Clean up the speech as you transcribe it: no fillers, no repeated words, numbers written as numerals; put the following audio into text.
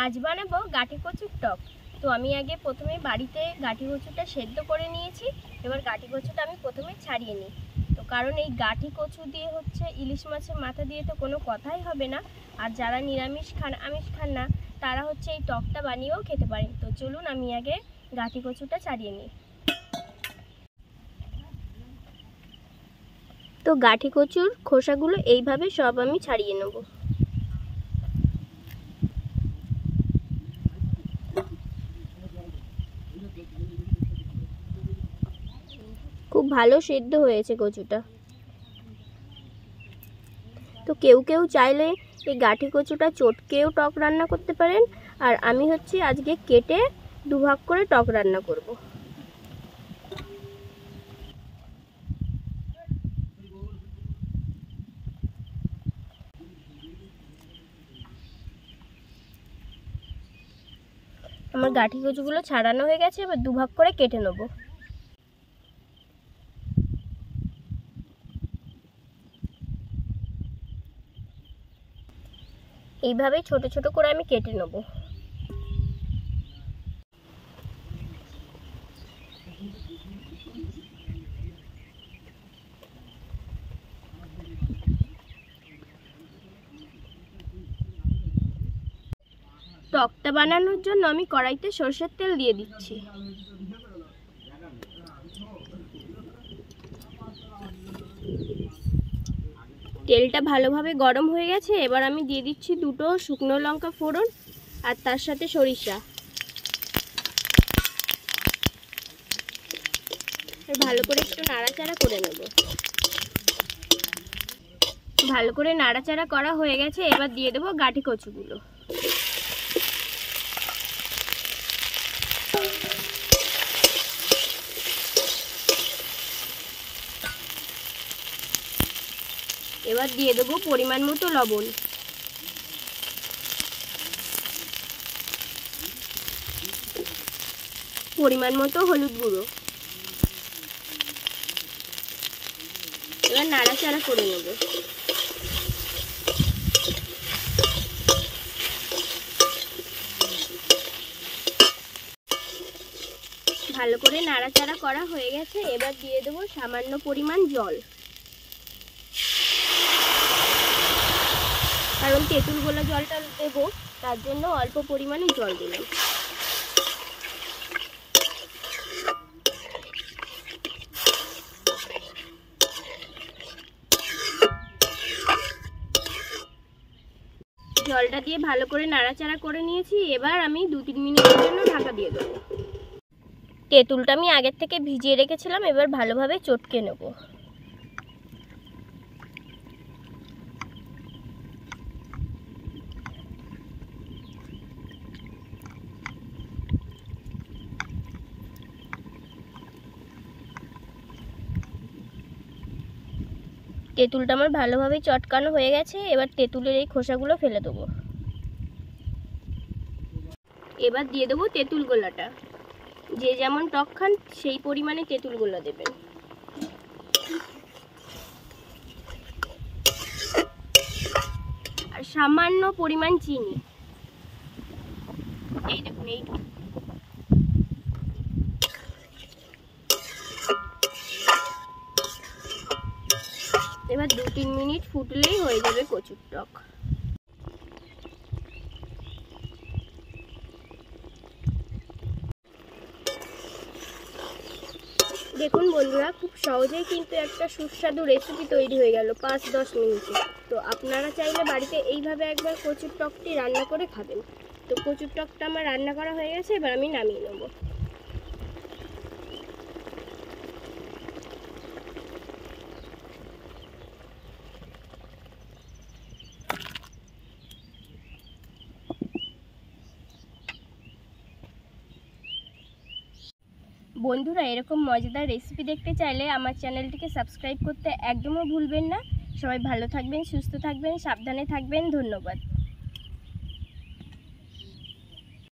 আজ বানাবো গাঠি কচুর টক। তো আমি আগে প্রথমে বাড়িতে গাঠি কচুটা সেদ্ধ করে নিয়েছি। এবার গাঠি কচুটা আমি প্রথমে ছাড়িয়ে নিই। তো কারণ এই গাঠি কচু দিয়ে হচ্ছে ইলিশ মাছের মাথা দিয়ে তো কোনো কথাই হবে না। আর যারা নিরামিষ খান, আমিষ খান না, তারা হচ্ছে এই টকটা বানিয়েও খেতে পারেন। তো চলুন আমি আগে গাঠি কচুটা ছাড়িয়ে নিই। তো গাঠি কচুর খোসাগুলো এইভাবে সব আমি ছাড়িয়ে নেব। খুব ভালো সেদ্ধ হয়েছে কচুটা। তো কেউ কেউ চাইলে এই গাঠি কচুটা চটকেও টক রান্না করতে পারেন। আর আমি হচ্ছে আজকে কেটে দুভাগ করে টক রান্না করব। আমার গাঠি কচুগুলো ছাড়ানো হয়ে গেছে, এবার দুভাগ করে কেটে নেব। এইভাবে ছোট ছোট করে আমি কেটে নেব। টকটা বানানোর জন্য আমি কড়াইতে সরষের তেল দিয়ে দিচ্ছি। তেলটা ভালোভাবে গরম হয়ে গেছে, এবার আমি দিয়ে দিচ্ছি দুটো শুকনো লঙ্কা ফোড়ন আর তার সাথে সরিষা। ভালো করে একটু নাড়াচাড়া করে নেব। ভালো করে নাড়াচাড়া করা হয়ে গেছে, এবার দিয়ে দেবো গাঠি কচুগুলো। এবার দিয়ে দেবো পরিমাণ মতো লবণ। পরিমাণ মতো হলুদ গুঁড়ো। এবার নাড়াচাড়া করে নেব। ভালো করে নাড়াচাড়া করা হয়ে গেছে, এবার দিয়ে দেবো সামান্য পরিমাণ জল। কারণ তেঁতুল গোলা জলটা দেবো, তার জন্য অল্প পরিমাণে জল দিলাম। জলটা দিয়ে ভালো করে নাড়াচাড়া করে নিয়েছি, এবার আমি 2-3 মিনিটের জন্য ঢাকা দিয়ে দেবো। তেঁতুলটা আমি আগের থেকে ভিজিয়ে রেখেছিলাম, এবার ভালোভাবে চটকে নেব। তেঁতুলটা আমার ভালোভাবে চটকানো হয়ে গেছে, এবার তেঁতুলের এই খোসাগুলো ফেলে দেবো। এবার দিয়ে দেবো তেঁতুল গোলাটা। যে যেমন টক খান সেই পরিমাণে তেঁতুল গোলা দেবেন। আর সামান্য পরিমাণ চিনি। এই দেখুন, এই এবার 2-3 মিনিট ফুটলেই হয়ে যাবে কচুর টক। দেখুন বন্ধুরা, খুব সহজেই কিন্তু একটা সুস্বাদু রেসিপি তৈরি হয়ে গেল 5-10 মিনিটে। তো আপনারা চাইলে বাড়িতে এইভাবে একবার কচুর টকটি রান্না করে খাবেন। তো কচুর টকটা আমার রান্না করা হয়ে গেছে, এবার আমি নামিয়ে নেব। বন্ধুরা, এরকম মজাদার রেসিপি দেখতে চাইলে আমার চ্যানেলটিকে সাবস্ক্রাইব করতে একদমই ভুলবেন না। সবাই ভালো থাকবেন, সুস্থ থাকবেন, সাবধানে থাকবেন। ধন্যবাদ।